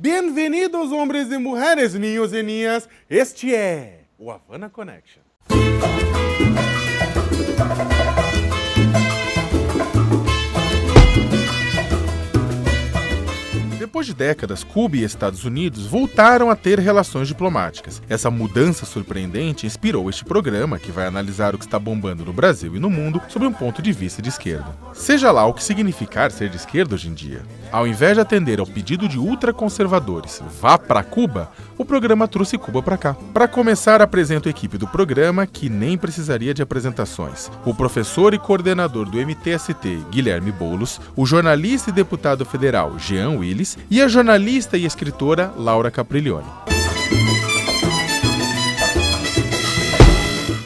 Bem-vindos, homens e mulheres, niños e niñas. Este é o Havana Connection. Depois de décadas, Cuba e Estados Unidos voltaram a ter relações diplomáticas. Essa mudança surpreendente inspirou este programa, que vai analisar o que está bombando no Brasil e no mundo sob um ponto de vista de esquerda. Seja lá o que significar ser de esquerda hoje em dia. Ao invés de atender ao pedido de ultraconservadores, vá pra Cuba, o programa trouxe Cuba pra cá. Para começar, apresento a equipe do programa, que nem precisaria de apresentações. O professor e coordenador do MTST, Guilherme Boulos, o jornalista e deputado federal, Jean Willis, e a jornalista e escritora Laura Capriglione.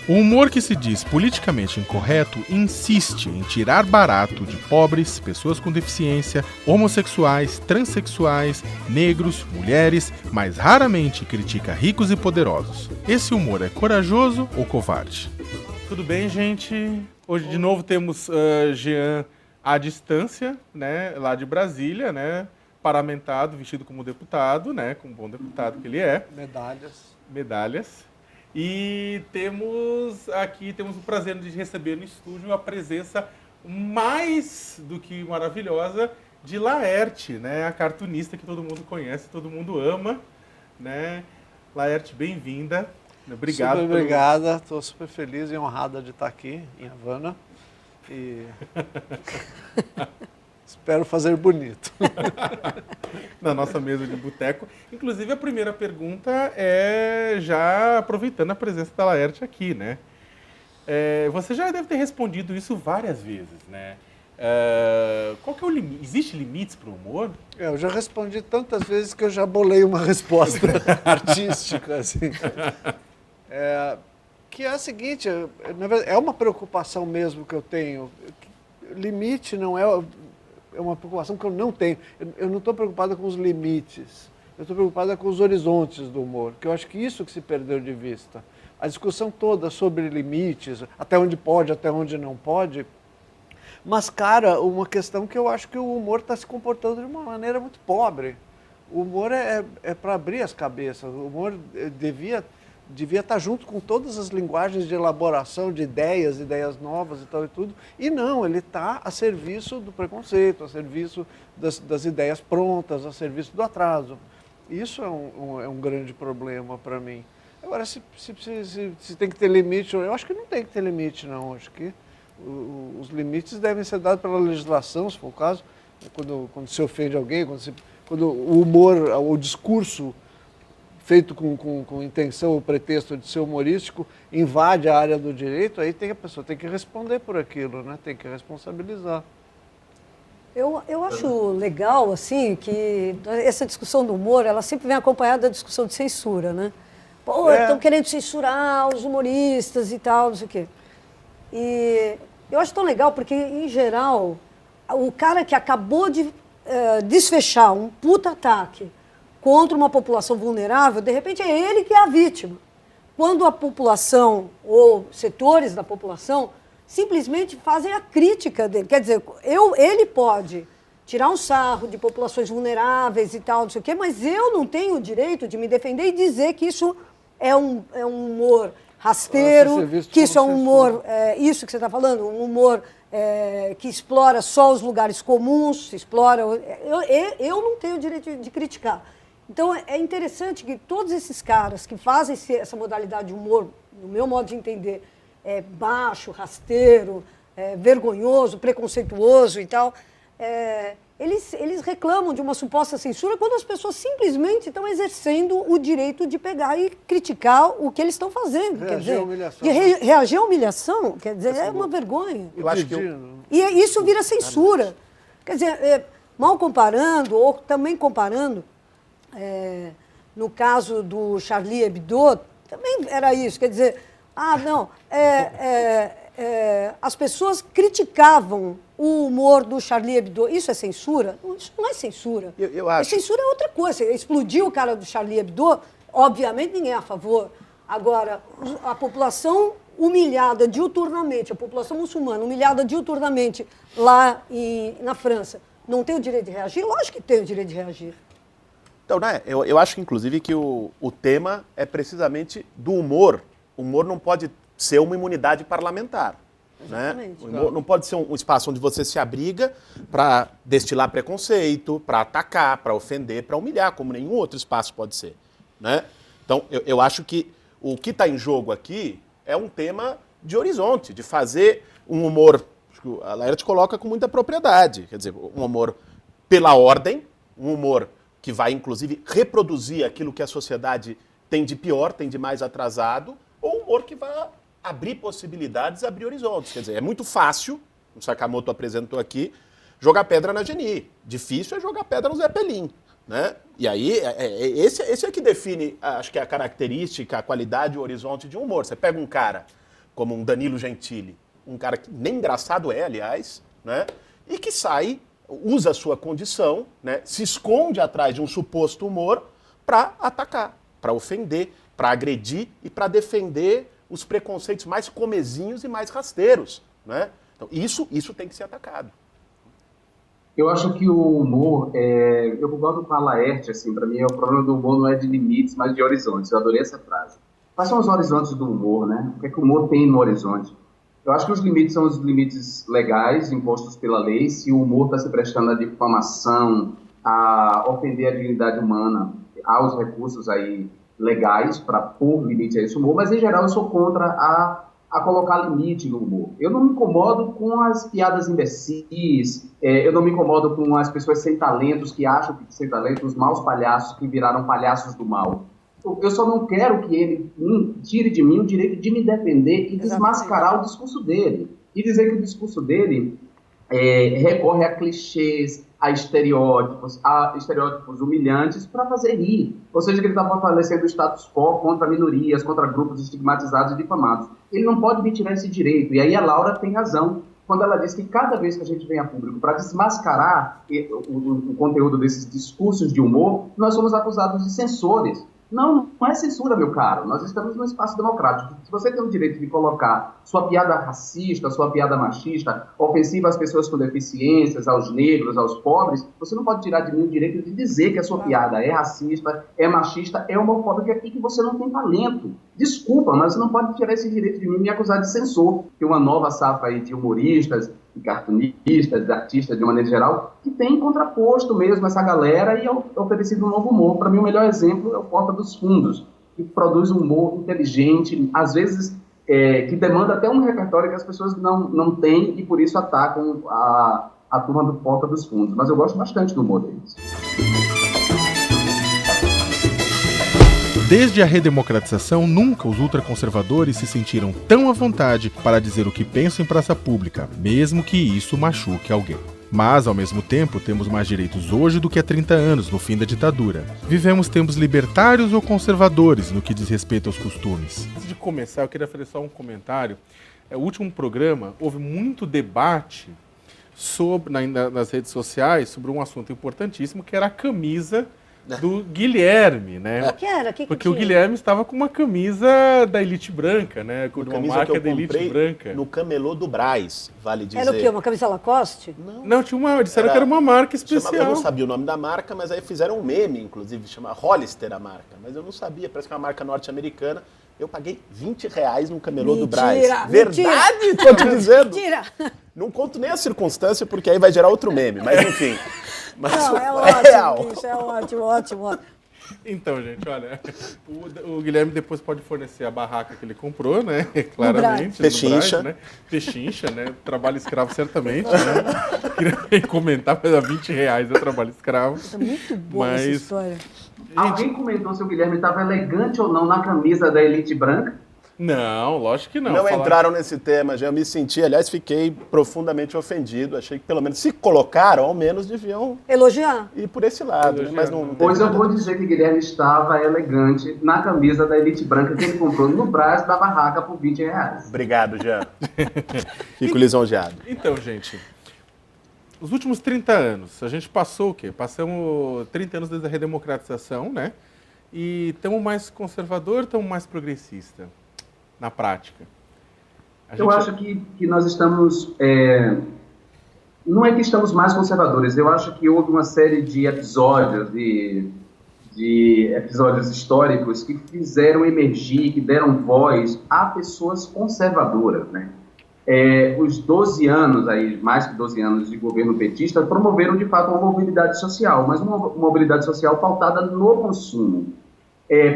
O humor que se diz politicamente incorreto insiste em tirar barato de pobres, pessoas com deficiência, homossexuais, transexuais, negros, mulheres, mas raramente critica ricos e poderosos. Esse humor é corajoso ou covarde? Tudo bem, gente? Hoje de novo temos Jean à distância, né, lá de Brasília, né? Paramentado, vestido como deputado, né? Como bom deputado que ele é. Medalhas. E temos o prazer de receber no estúdio a presença mais do que maravilhosa de Laerte, né? A cartunista que todo mundo conhece, todo mundo ama, né? Laerte, bem-vinda. Obrigado. Super obrigada, estou super feliz e honrada de estar aqui em Havana. E espero fazer bonito. Na nossa mesa de boteco. Inclusive, a primeira pergunta é já aproveitando a presença da Laerte aqui, né? Você já deve ter respondido isso várias vezes, né? Qual que é o limite? Existe limites para o humor? Eu já respondi tantas vezes que eu já bolei uma resposta artística, assim. Que é a seguinte, na verdade, é uma preocupação mesmo que eu tenho. Limite não é uma preocupação que eu não tenho. Eu não estou preocupada com os limites. Eu estou preocupada com os horizontes do humor, que eu acho que isso que se perdeu de vista. A discussão toda sobre limites, até onde pode, até onde não pode, mascara uma questão que eu acho que o humor está se comportando de uma maneira muito pobre. O humor é para abrir as cabeças. O humor devia estar junto com todas as linguagens de elaboração de ideias novas e tal e tudo. E não, ele está a serviço do preconceito, a serviço das ideias prontas, a serviço do atraso. Isso é um grande problema para mim. Agora, se tem que ter limite, eu acho que não tem que ter limite, não. Acho que os limites devem ser dados pela legislação, se for o caso, quando se ofende alguém, quando o humor, o discurso feito com intenção ou pretexto de ser humorístico, invade a área do direito, aí a pessoa tem que responder por aquilo, né? Tem que responsabilizar. Eu acho legal, assim, que essa discussão do humor, ela sempre vem acompanhada da discussão de censura, né? Pô, estão querendo censurar os humoristas e tal, não sei o quê. E eu acho tão legal porque, em geral, o cara que acabou de desfechar um puta ataque contra uma população vulnerável, de repente é ele que é a vítima. Quando a população ou setores da população simplesmente fazem a crítica dele. Quer dizer, ele pode tirar um sarro de populações vulneráveis e tal, não sei o quê, mas eu não tenho o direito de me defender e dizer que isso é um humor rasteiro, que isso é um humor, isso que você está falando, um humor que explora só os lugares comuns, explora... Eu não tenho o direito de criticar. Então, é interessante que todos esses caras que fazem essa modalidade de humor, no meu modo de entender, baixo, rasteiro, vergonhoso, preconceituoso e tal, eles reclamam de uma suposta censura quando as pessoas simplesmente estão exercendo o direito de pegar e criticar o que eles estão fazendo. Reagir à humilhação. De reagir à humilhação, quer dizer, é uma vergonha. Eu acho que E isso vira censura. Quer dizer, mal comparando, ou também comparando, no caso do Charlie Hebdo, também era isso. Quer dizer, as pessoas criticavam o humor do Charlie Hebdo. Isso é censura? Isso não é censura. Eu acho. Censura é outra coisa. Explodiu o cara do Charlie Hebdo, obviamente ninguém é a favor. Agora, a população humilhada diuturnamente, a população muçulmana humilhada diuturnamente lá na França, não tem o direito de reagir? Lógico que tem o direito de reagir. Então, né, eu acho, inclusive, que o tema é precisamente do humor. O humor não pode ser uma imunidade parlamentar. Né? O humor não pode ser um espaço onde você se abriga para destilar preconceito, para atacar, para ofender, para humilhar, como nenhum outro espaço pode ser. Né? Então, eu acho que o que está em jogo aqui é um tema de horizonte, de fazer um humor, a Laerte coloca com muita propriedade, quer dizer, um humor pela ordem, um humor que vai, inclusive, reproduzir aquilo que a sociedade tem de pior, tem de mais atrasado, ou um humor que vai abrir possibilidades, abrir horizontes. Quer dizer, é muito fácil, o Sakamoto apresentou aqui, jogar pedra na Geni. Difícil é jogar pedra no Zé Pelim. Né? E aí, esse é que define, acho que a característica, a qualidade, o horizonte de um humor. Você pega um cara como um Danilo Gentili, um cara que nem engraçado é, aliás, né? E que sai, usa a sua condição, né? Se esconde atrás de um suposto humor para atacar, para ofender, para agredir e para defender os preconceitos mais comezinhos e mais rasteiros. Né? Então, isso tem que ser atacado. Eu acho que o humor, eu concordo com a Laerte, assim, para mim o problema do humor não é de limites, mas de horizontes. Eu adorei essa frase. Quais são os horizontes do humor, né? O que é que o humor tem no horizonte? Eu acho que os limites são os limites legais impostos pela lei. Se o humor está se prestando à difamação, a ofender a dignidade humana, há os recursos aí legais para pôr limite a esse humor, mas em geral eu sou contra a colocar limite no humor. Eu não me incomodo com as piadas imbecis, eu não me incomodo com as pessoas sem talentos que acham que sem talento, os maus palhaços que viraram palhaços do mal. Eu só não quero que ele tire de mim o direito de me defender e desmascarar o discurso dele. E dizer que o discurso dele recorre a clichês, a estereótipos humilhantes para fazer rir. Ou seja, que ele está fortalecendo o status quo contra minorias, contra grupos estigmatizados e difamados. Ele não pode me tirar esse direito. E aí a Laura tem razão quando ela diz que cada vez que a gente vem a público para desmascarar o conteúdo desses discursos de humor, nós somos acusados de censores. Não é censura, meu caro. Nós estamos num espaço democrático. Se você tem o direito de colocar sua piada racista, sua piada machista, ofensiva às pessoas com deficiências, aos negros, aos pobres, você não pode tirar de mim o direito de dizer que a sua piada é racista, é machista, é homofóbica e que você não tem talento. Desculpa, mas você não pode tirar esse direito de mim e me acusar de censor. Tem uma nova safra aí de humoristas, de cartunistas, de artistas de maneira geral, que tem contraposto mesmo essa galera e oferecido um novo humor. Para mim, o melhor exemplo é o Porta dos Fundos, que produz um humor inteligente, às vezes que demanda até um repertório que as pessoas não têm e por isso atacam a turma do Porta dos Fundos. Mas eu gosto bastante do humor deles. Desde a redemocratização, nunca os ultraconservadores se sentiram tão à vontade para dizer o que pensam em praça pública, mesmo que isso machuque alguém. Mas, ao mesmo tempo, temos mais direitos hoje do que há 30 anos, no fim da ditadura. Vivemos tempos libertários ou conservadores no que diz respeito aos costumes. Antes de começar, eu queria fazer só um comentário. No último programa, houve muito debate nas redes sociais sobre um assunto importantíssimo, que era a camisa do Guilherme, né? Porque o Guilherme estava com uma camisa da Elite Branca, né? Com uma marca da Elite Branca. No camelô do Brás, vale dizer. Era o quê? Uma camisa Lacoste? Não, disseram que era uma marca especial. Eu não sabia o nome da marca, mas aí fizeram um meme, inclusive, chama Hollister a marca. Mas eu não sabia, parece que é uma marca norte-americana. Eu paguei R$20 no camelô do Brás. Verdade? Tô te dizendo. Mentira! Não conto nem a circunstância, porque aí vai gerar outro meme, mas enfim. Mas não, é ótimo, isso é ótimo. Então, gente, olha, o Guilherme depois pode fornecer a barraca que ele comprou, né? Claramente. Pechincha. Né? Pechincha, né? Trabalho escravo certamente, né? Queria comentar, mas R$20 é trabalho escravo. É muito boa essa história. Alguém comentou se o Guilherme estava elegante ou não na camisa da Elite Branca? Não, lógico que não. Não entraram nesse tema, já me senti, aliás, fiquei profundamente ofendido. Achei que pelo menos, se colocaram, ao menos deviam elogiar. Ir por esse lado. Né? Mas não pois eu vou dizer que Guilherme estava elegante na camisa da Elite Branca que ele comprou no Brás da barraca por R$20. Obrigado, Jean. Fico lisonjeado. Então, gente, os últimos 30 anos, a gente passou o quê? Passamos 30 anos desde a redemocratização, né? E estamos mais conservador, estamos mais progressista, na prática. Eu acho que nós estamos... Não é que estamos mais conservadores, eu acho que houve uma série de episódios, de de episódios históricos que fizeram emergir, que deram voz a pessoas conservadoras, né? Os 12 anos, aí, mais que 12 anos de governo petista, promoveram, de fato, uma mobilidade social, mas uma mobilidade social pautada no consumo.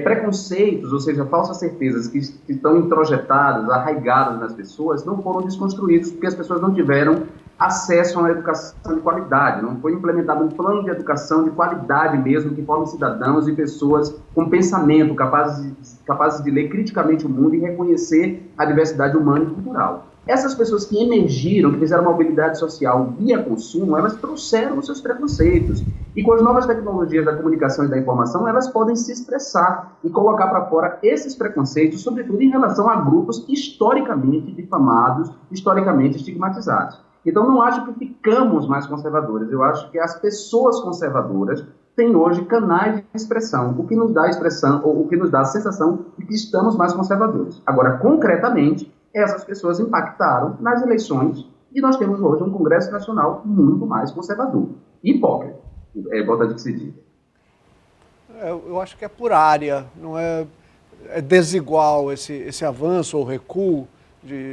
Preconceitos, ou seja, falsas certezas que estão introjetadas, arraigadas nas pessoas, não foram desconstruídos porque as pessoas não tiveram acesso a uma educação de qualidade, não foi implementado um plano de educação de qualidade mesmo, que forme cidadãos e pessoas com pensamento, capazes de ler criticamente o mundo e reconhecer a diversidade humana e cultural. Essas pessoas que emergiram, que fizeram mobilidade social via consumo, elas trouxeram os seus preconceitos. E com as novas tecnologias da comunicação e da informação, elas podem se expressar e colocar para fora esses preconceitos, sobretudo em relação a grupos historicamente difamados, historicamente estigmatizados. Então, não acho que ficamos mais conservadores. Eu acho que as pessoas conservadoras têm hoje canais de expressão, o que nos dá a sensação de que estamos mais conservadores. Agora, concretamente, essas pessoas impactaram nas eleições e nós temos hoje um Congresso Nacional muito mais conservador. Hipócrita, é importante que se diga. Eu acho que é por área, não é desigual esse avanço ou recuo.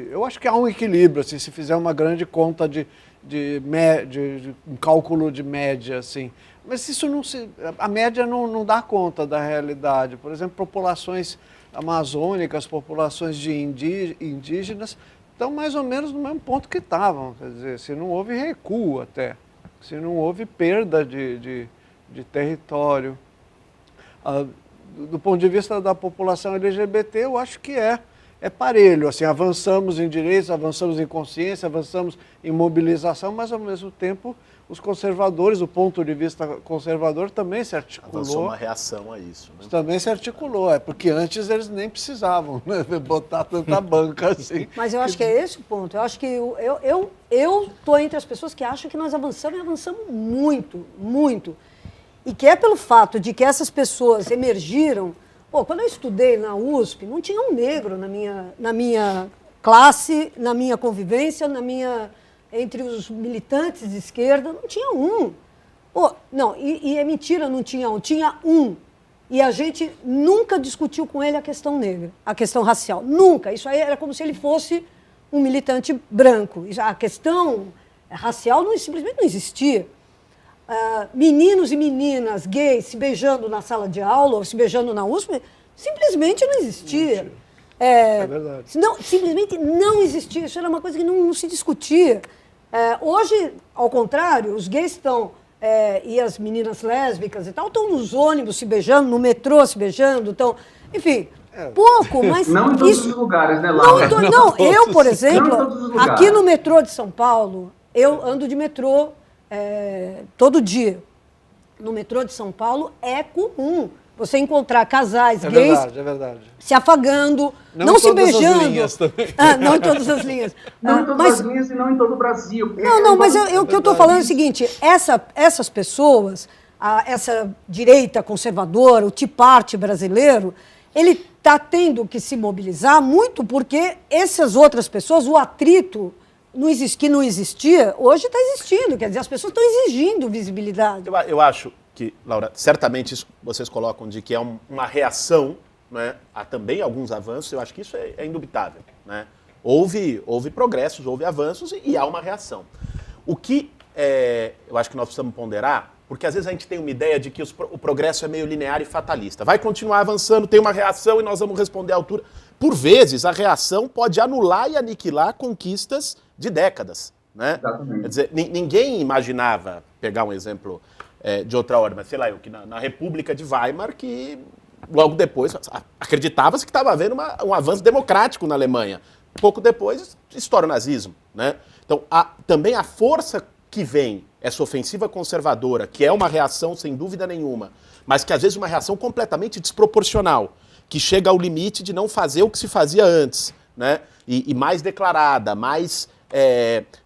Eu acho que há um equilíbrio, assim, se fizer uma grande conta de um cálculo de média, assim. Mas isso a média não dá conta da realidade. Por exemplo, populações amazônicas, populações de indígenas, estão mais ou menos no mesmo ponto que estavam. Quer dizer, se não houve recuo até, se não houve perda de território. Do ponto de vista da população LGBT, eu acho que é parelho, assim, avançamos em direitos, avançamos em consciência, avançamos em mobilização, mas ao mesmo tempo os conservadores, do ponto de vista conservador, também se articulou. Avançou uma reação a isso, né? Também se articulou, porque antes eles nem precisavam, né, botar tanta banca assim. Mas eu acho que é esse o ponto. Eu acho que eu estou entre as pessoas que acham que nós avançamos e avançamos muito, muito. E que é pelo fato de que essas pessoas emergiram. Pô, quando eu estudei na USP, não tinha um negro na minha classe, na minha convivência, entre os militantes de esquerda, não tinha um. Pô, não, e é mentira, não tinha um, tinha um. E a gente nunca discutiu com ele a questão negra, a questão racial. Nunca. Isso aí era como se ele fosse um militante branco. A questão racial simplesmente não existia. Meninos e meninas gays se beijando na sala de aula ou se beijando na USP, simplesmente não existia. É verdade. Simplesmente não existia. Isso era uma coisa que não se discutia. Hoje, ao contrário, os gays estão, e as meninas lésbicas e tal, estão nos ônibus se beijando, no metrô se beijando, estão, enfim, pouco, mas... Não em todos os lugares, né, Laura? Não, eu, por exemplo, aqui no metrô de São Paulo, eu ando de metrô todo dia. No metrô de São Paulo é comum você encontrar casais gays se afagando, não se beijando. Não em todas as linhas. Não em todas as linhas e não em todo o Brasil. Mas o que eu estou falando é o seguinte, essas pessoas, essa direita conservadora, o Tea Party brasileiro, ele está tendo que se mobilizar muito porque essas outras pessoas, o atrito que não existia, hoje está existindo. Quer dizer, as pessoas estão exigindo visibilidade. Eu acho que, Laura, certamente isso vocês colocam de que é uma reação, né, a também alguns avanços. Eu acho que isso é indubitável, né? Houve progressos, houve avanços e há uma reação. O que eu acho que nós precisamos ponderar, porque às vezes a gente tem uma ideia de que o progresso é meio linear e fatalista. Vai continuar avançando, tem uma reação e nós vamos responder à altura. Por vezes, a reação pode anular e aniquilar conquistas de décadas, né? Exatamente. Quer dizer, ninguém imaginava, pegar um exemplo de outra ordem, mas sei lá, que na República de Weimar, que logo depois acreditava-se que estava havendo um avanço democrático na Alemanha. Pouco depois, estoura o nazismo, né? Então, também a força que vem, essa ofensiva conservadora, que é uma reação sem dúvida nenhuma, mas que às vezes é uma reação completamente desproporcional, que chega ao limite de não fazer o que se fazia antes, né? E mais declarada, mais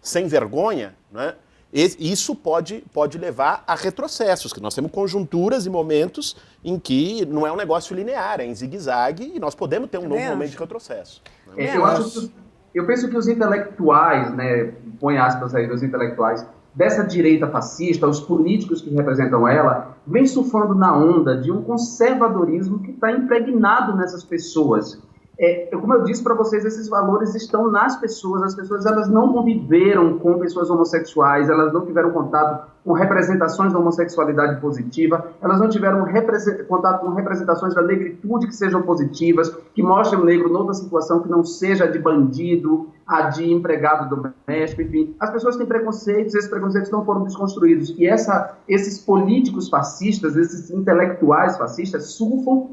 sem vergonha, né? Isso pode levar a retrocessos, que nós temos conjunturas e momentos em que não é um negócio linear, é em zigue-zague, e nós podemos ter um novo momento de retrocesso. Eu penso que os intelectuais, né, põe aspas aí dos intelectuais, dessa direita fascista, os políticos que representam ela, vem surfando na onda de um conservadorismo que está impregnado nessas pessoas. Como eu disse para vocês, esses valores estão nas pessoas. As pessoas elas não conviveram com pessoas homossexuais, elas não tiveram contato com representações da homossexualidade positiva, elas não tiveram contato com representações da negritude que sejam positivas, que mostrem o negro noutra situação que não seja de bandido, a de empregado doméstico, enfim. As pessoas têm preconceitos, esses preconceitos não foram desconstruídos. E esses políticos fascistas, esses intelectuais fascistas, surfam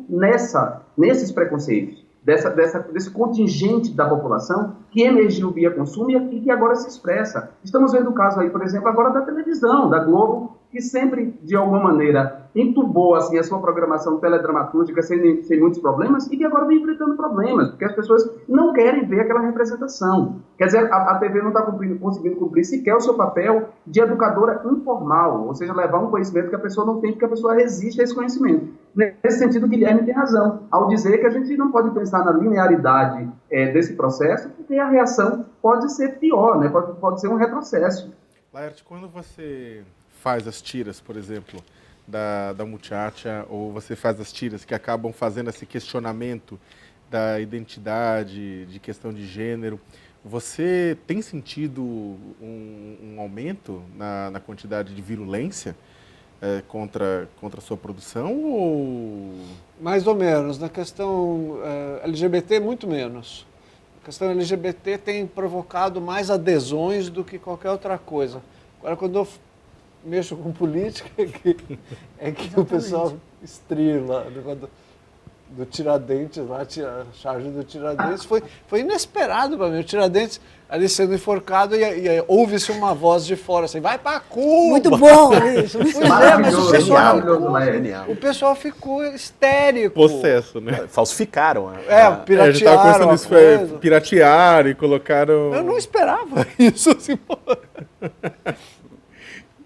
nesses preconceitos. Desse contingente da população que emergiu via consumo e que agora se expressa. Estamos vendo o caso aí, por exemplo, agora da televisão, da Globo, que sempre, de alguma maneira, entubou assim, a sua programação teledramatúrgica sem muitos problemas e que agora vem enfrentando problemas, porque as pessoas não querem ver aquela representação. Quer dizer, a TV não está conseguindo cumprir sequer o seu papel de educadora informal, ou seja, levar um conhecimento que a pessoa não tem, porque a pessoa resiste a esse conhecimento. Nesse sentido, o Guilherme tem razão, ao dizer que a gente não pode pensar na linearidade desse processo, porque a reação pode ser pior, né? Pode ser um retrocesso. Laerte, quando você faz as tiras, por exemplo, da Muchacha, ou você faz as tiras que acabam fazendo esse questionamento da identidade, de questão de gênero, você tem sentido um aumento na quantidade de virulência contra a sua produção? Ou... Mais ou menos. Na questão LGBT, muito menos. A questão LGBT tem provocado mais adesões do que qualquer outra coisa. Agora, quando eu mexo com política, é que o pessoal estrila. Do Tiradentes, lá, a charge do Tiradentes, foi inesperado para mim. O Tiradentes ali sendo enforcado e ouve-se uma voz de fora, assim, vai pra Cuba! Muito bom isso. Mas o pessoal ficou histérico. Possesso, né? Falsificaram. Piratearam. Piratearam e colocaram... Eu não esperava isso, assim,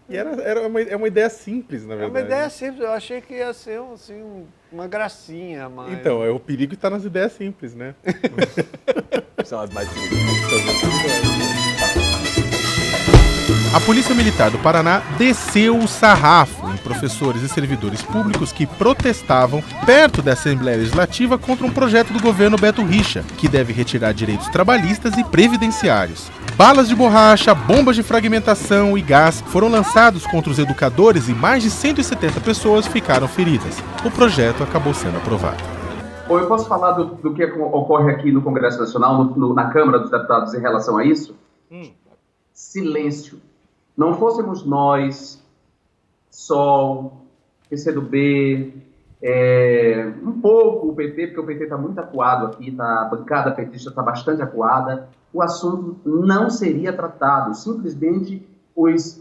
E é uma ideia simples, na verdade. É uma ideia simples, eu achei que ia ser uma gracinha, mas... Então, o perigo está nas ideias simples, né? São as mais A Polícia Militar do Paraná desceu o sarrafo em professores e servidores públicos que protestavam perto da Assembleia Legislativa contra um projeto do governo Beto Richa, que deve retirar direitos trabalhistas e previdenciários. Balas de borracha, bombas de fragmentação e gás foram lançados contra os educadores e mais de 170 pessoas ficaram feridas. O projeto acabou sendo aprovado. Bom, eu posso falar do que ocorre aqui no Congresso Nacional, na Câmara dos Deputados em relação a isso? Silêncio. Não fôssemos nós, SOL, PCdoB, um pouco o PT, porque o PT está muito acuado aqui, a bancada petista está bastante acuada, o assunto não seria tratado. Simplesmente os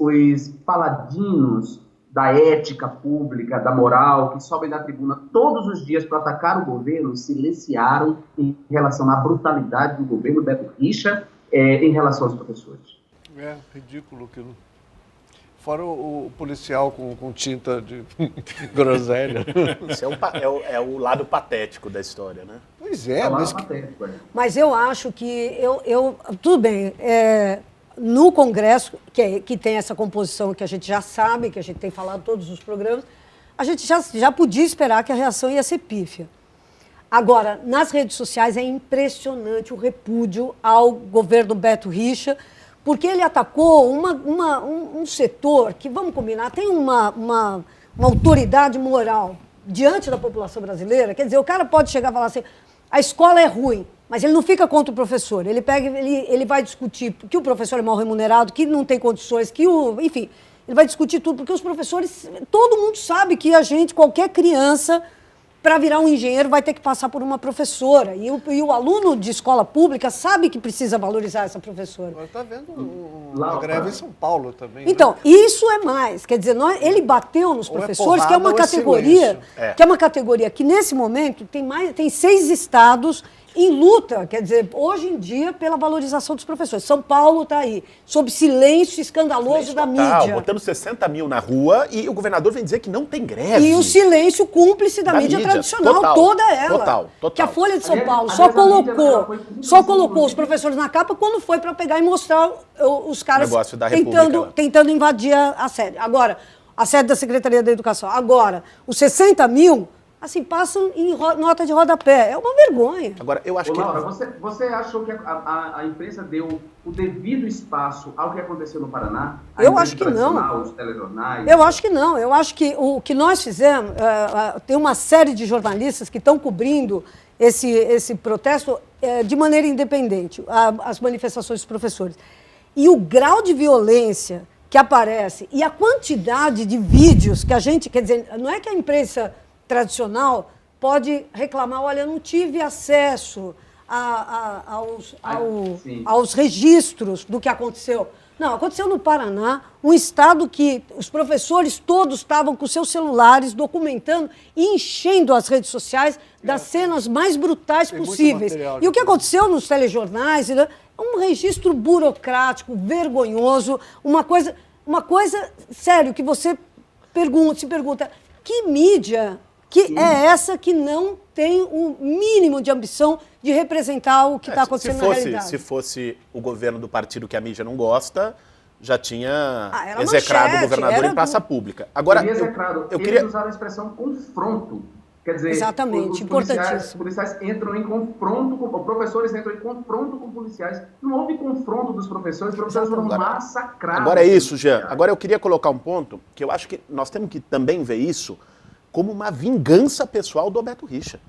paladinos da ética pública, da moral, que sobem da tribuna todos os dias para atacar o governo, silenciaram em relação à brutalidade do governo Beto Richa em relação aos professores. É ridículo aquilo. Fora o policial com tinta de groselha. Isso é o lado patético da história, né? Pois é, mas eu acho que tudo bem, no Congresso, que tem essa composição que a gente já sabe, que a gente tem falado em todos os programas, a gente já podia esperar que a reação ia ser pífia. Agora, nas redes sociais é impressionante o repúdio ao governo Beto Richa, porque ele atacou um setor que, vamos combinar, tem uma autoridade moral diante da população brasileira. Quer dizer, o cara pode chegar e falar assim, a escola é ruim, mas ele não fica contra o professor. Ele vai discutir que o professor é mal remunerado, que não tem condições, enfim, ele vai discutir tudo, porque os professores, todo mundo sabe que qualquer criança, para virar um engenheiro, vai ter que passar por uma professora. E o aluno de escola pública sabe que precisa valorizar essa professora. Agora está vendo uma greve em São Paulo também. Então, né? Isso é mais. Quer dizer, ele bateu nos professores, que é uma categoria, que nesse momento tem 6 estados em luta, quer dizer, hoje em dia, pela valorização dos professores. São Paulo está aí, sob silêncio escandaloso da mídia. Botando 60 mil na rua e o governador vem dizer que não tem greve. E o silêncio cúmplice da mídia tradicional, toda ela. Total. Que a Folha de São Paulo só colocou os professores na capa quando foi para pegar e mostrar os caras tentando invadir a sede. Agora, a sede da Secretaria da Educação. Agora, os 60 mil... assim, passam em nota de rodapé. É uma vergonha. Agora, eu acho Laura, você achou que a imprensa deu o devido espaço ao que aconteceu no Paraná? Eu acho que não. Os telejornais? Eu acho que não. Eu acho que o que nós fizemos... tem uma série de jornalistas que estão cobrindo esse protesto de maneira independente, as manifestações dos professores. E o grau de violência que aparece e a quantidade de vídeos que a gente... Quer dizer, não é que a imprensa tradicional pode reclamar, olha, eu não tive acesso aos registros do que aconteceu. Não, aconteceu no Paraná, um estado que os professores todos estavam com seus celulares documentando e enchendo as redes sociais das cenas mais brutais possíveis. E o que aconteceu nos telejornais é um registro burocrático, vergonhoso, uma coisa sério, que você se pergunta, que mídia... que é essa que não tem o mínimo de ambição de representar o que está acontecendo na realidade. Se fosse o governo do partido que a mídia não gosta, já tinha execrado o governador em praça pública. Agora, eles usaram a expressão confronto. Quer dizer, exatamente, os policiais entram em confronto, os professores entram em confronto com policiais. Não houve confronto dos professores, os professores foram massacrados. Agora é isso, Jean. Agora eu queria colocar um ponto, que eu acho que nós temos que também ver isso como uma vingança pessoal do Beto Richa.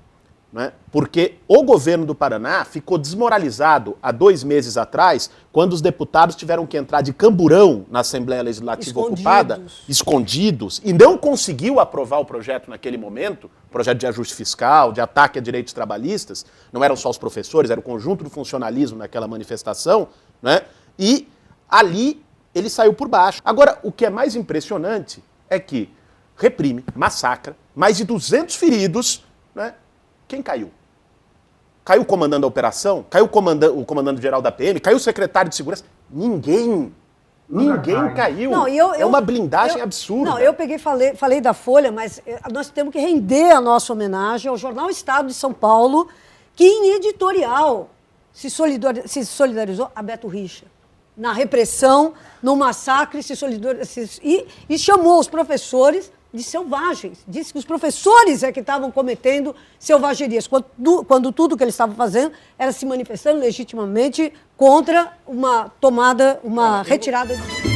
Né? Porque o governo do Paraná ficou desmoralizado há 2 meses atrás, quando os deputados tiveram que entrar de camburão na Assembleia Legislativa ocupada, escondidos, e não conseguiu aprovar o projeto naquele momento, projeto de ajuste fiscal, de ataque a direitos trabalhistas, não eram só os professores, era o conjunto do funcionalismo naquela manifestação, né? E ali ele saiu por baixo. Agora, o que é mais impressionante é que reprime, massacra, mais de 200 feridos, né? Quem caiu? Caiu o comandante da operação? Caiu o comandante-geral da PM? Caiu o secretário de segurança? Ninguém caiu. Não, é uma blindagem absurda. Não, eu falei da Folha, mas nós temos que render a nossa homenagem ao Jornal Estado de São Paulo, que em editorial se solidarizou a Beto Richa. Na repressão, no massacre, e chamou os professores de selvagens. Disse que os professores é que estavam cometendo selvagerias, quando tudo que eles estavam fazendo era se manifestando legitimamente contra uma retirada de...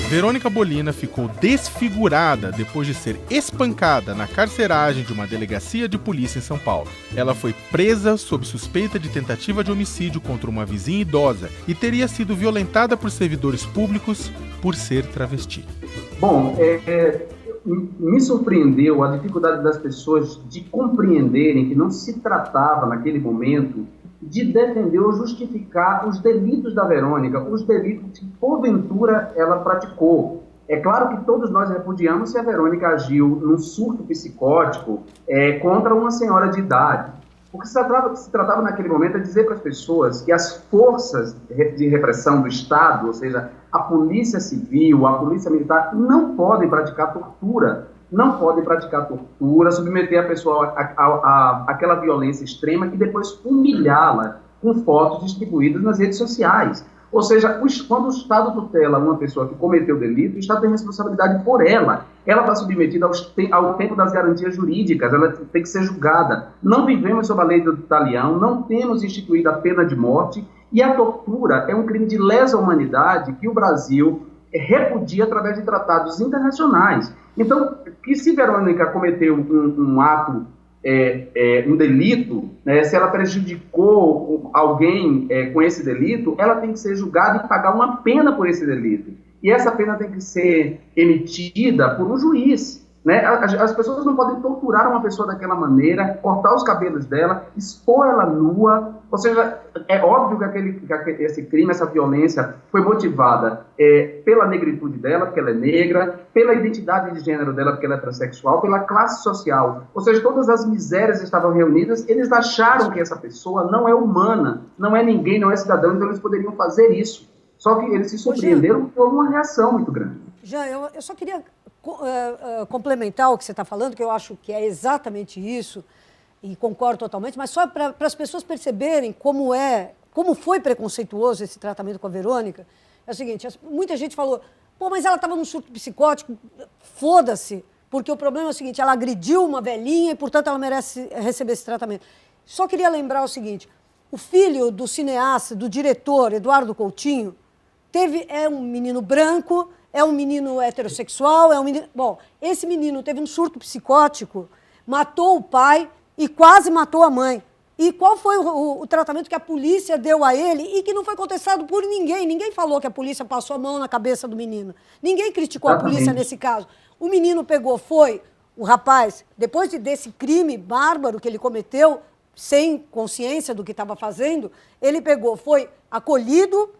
Verônica Bolina ficou desfigurada depois de ser espancada na carceragem de uma delegacia de polícia em São Paulo. Ela foi presa sob suspeita de tentativa de homicídio contra uma vizinha idosa e teria sido violentada por servidores públicos por ser travesti. Bom, me surpreendeu a dificuldade das pessoas de compreenderem que não se tratava, naquele momento, de defender ou justificar os delitos da Verônica, os delitos que, porventura, ela praticou. É claro que todos nós repudiamos se a Verônica agiu num surto psicótico contra uma senhora de idade. O que se tratava naquele momento é dizer para as pessoas que as forças de repressão do Estado, ou seja, a polícia civil, a polícia militar, não podem praticar tortura. Não podem praticar tortura, submeter a pessoa àquela violência extrema e depois humilhá-la com fotos distribuídas nas redes sociais. Ou seja, quando o Estado tutela uma pessoa que cometeu delito, o Estado tem responsabilidade por ela. Ela está submetida ao tempo das garantias jurídicas, ela tem que ser julgada. Não vivemos sob a lei do talião, não temos instituído a pena de morte, e a tortura é um crime de lesa humanidade que o Brasil repudia através de tratados internacionais. Então, que se Verônica cometeu um ato, um delito, né, se ela prejudicou alguém com esse delito, ela tem que ser julgada e pagar uma pena por esse delito. E essa pena tem que ser emitida por um juiz. né? As pessoas não podem torturar uma pessoa daquela maneira, cortar os cabelos dela, expor ela nua. Ou seja, é óbvio que esse crime, essa violência foi motivada pela negritude dela, porque ela é negra, pela identidade de gênero dela, porque ela é transexual, pela classe social. Ou seja, todas as misérias estavam reunidas. Eles acharam que essa pessoa não é humana, não é ninguém, não é cidadão, então eles poderiam fazer isso. Só que eles se surpreenderam e houve uma reação muito grande. Jean, eu só queria complementar o que você está falando, que eu acho que é exatamente isso, e concordo totalmente, mas só para as pessoas perceberem como foi preconceituoso esse tratamento com a Verônica. É o seguinte, muita gente falou, pô, mas ela estava num surto psicótico, foda-se, porque o problema é o seguinte, ela agrediu uma velhinha e, portanto, ela merece receber esse tratamento. Só queria lembrar o seguinte, o filho do cineasta, do diretor, Eduardo Coutinho, é um menino branco, é um menino heterossexual, Bom, esse menino teve um surto psicótico, matou o pai e quase matou a mãe. E qual foi o tratamento que a polícia deu a ele e que não foi contestado por ninguém? Ninguém falou que a polícia passou a mão na cabeça do menino. Ninguém criticou a polícia nesse caso. O menino o rapaz, depois desse crime bárbaro que ele cometeu, sem consciência do que estava fazendo, ele foi acolhido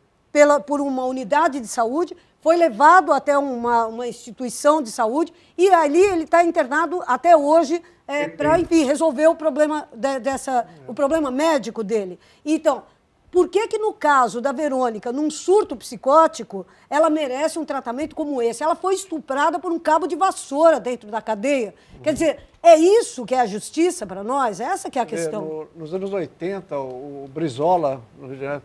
por uma unidade de saúde, foi levado até uma instituição de saúde e ali ele está internado até hoje para, enfim, resolver o problema, o problema médico dele. Então, por que no caso da Verônica, num surto psicótico, ela merece um tratamento como esse? Ela foi estuprada por um cabo de vassoura dentro da cadeia. Quer dizer, é isso que é a justiça para nós? Essa que é a questão. Nos anos 80, o Brizola, no Rio de Janeiro,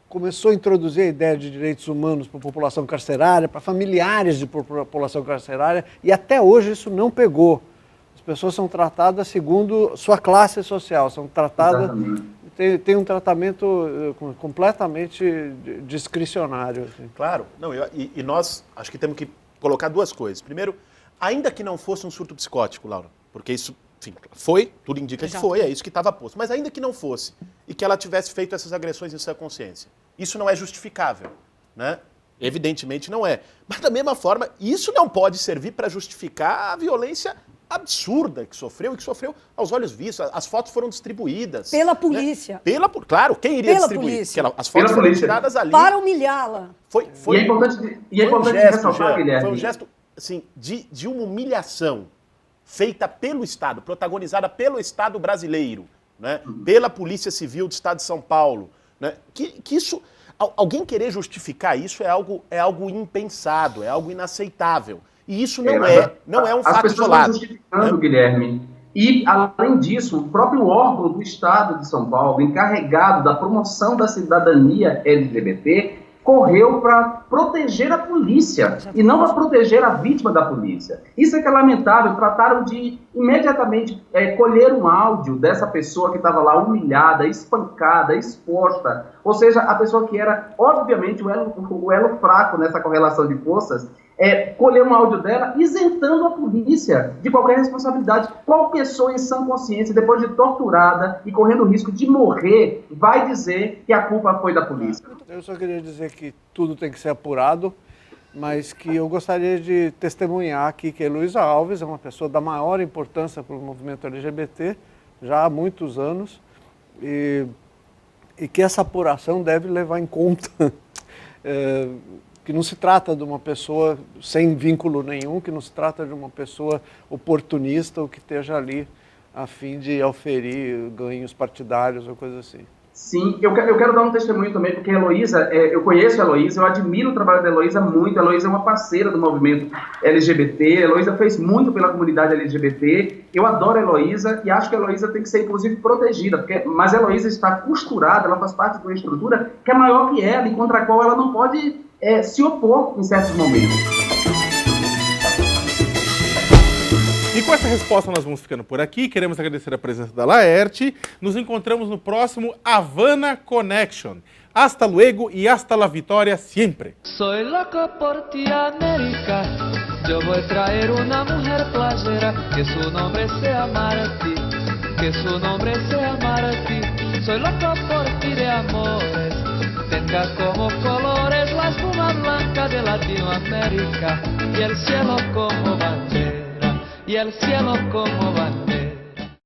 começou a introduzir a ideia de direitos humanos para a população carcerária, para familiares de população carcerária, e até hoje isso não pegou. As pessoas são tratadas segundo sua classe social, são tratadas... Tem um tratamento completamente discricionário. Assim. Claro. Não, e nós acho que temos que colocar duas coisas. Primeiro, ainda que não fosse um surto psicótico, Laura, porque isso, enfim, tudo indica que foi, é isso que estava posto. Mas ainda que não fosse, e que ela tivesse feito essas agressões em sua consciência, isso não é justificável, né? Evidentemente não é. Mas da mesma forma, isso não pode servir para justificar a violência absurda que sofreu aos olhos vistos. As fotos foram distribuídas. Pela polícia. Né? Claro, quem iria distribuir? As fotos foram tiradas ali. Para humilhá-la. E é importante ressaltar, Guilherme. Foi um gesto assim, de uma humilhação feita pelo Estado, protagonizada pelo Estado brasileiro, né? Pela Polícia Civil do Estado de São Paulo. Né? Que isso, alguém querer justificar isso é algo impensado, é algo inaceitável. E isso não é um fato isolado. As pessoas estão justificando, Guilherme. E, além disso, o próprio órgão do Estado de São Paulo, encarregado da promoção da cidadania LGBT, correu para proteger a polícia e não para proteger a vítima da polícia. Isso é que é lamentável. Trataram de imediatamente colher um áudio dessa pessoa que estava lá humilhada, espancada, exposta. Ou seja, a pessoa que era, obviamente, o elo fraco nessa correlação de forças, colher um áudio dela isentando a polícia de qualquer responsabilidade. Qual pessoa em sã consciência, depois de torturada e correndo o risco de morrer, vai dizer que a culpa foi da polícia? Eu só queria dizer que tudo tem que ser apurado, mas que eu gostaria de testemunhar aqui que a Heloísa Alves é uma pessoa da maior importância para o movimento LGBT, já há muitos anos, e que essa apuração deve levar em conta que não se trata de uma pessoa sem vínculo nenhum, que não se trata de uma pessoa oportunista ou que esteja ali a fim de auferir ganhos partidários ou coisa assim. Sim, eu quero dar um testemunho também, porque a Heloísa, eu conheço a Heloísa, eu admiro o trabalho da Heloísa muito. A Heloísa é uma parceira do movimento LGBT, a Heloísa fez muito pela comunidade LGBT. Eu adoro a Heloísa e acho que a Heloísa tem que ser, inclusive, protegida, mas a Heloísa está costurada, ela faz parte de uma estrutura que é maior que ela e contra a qual ela não pode se opor em certos momentos. E com essa resposta nós vamos ficando por aqui. Queremos agradecer a presença da Laerte. Nos encontramos no próximo Havana Connection. Hasta luego y hasta la victoria siempre. Soy loco por ti, América. Yo voy a traer una mujer playera, que su nombre sea Martí, que su nombre sea Martí. Soy loco por ti de amores. Tenga como colores la espuma blanca de Latinoamérica y el cielo como bandera. y el cielo como van.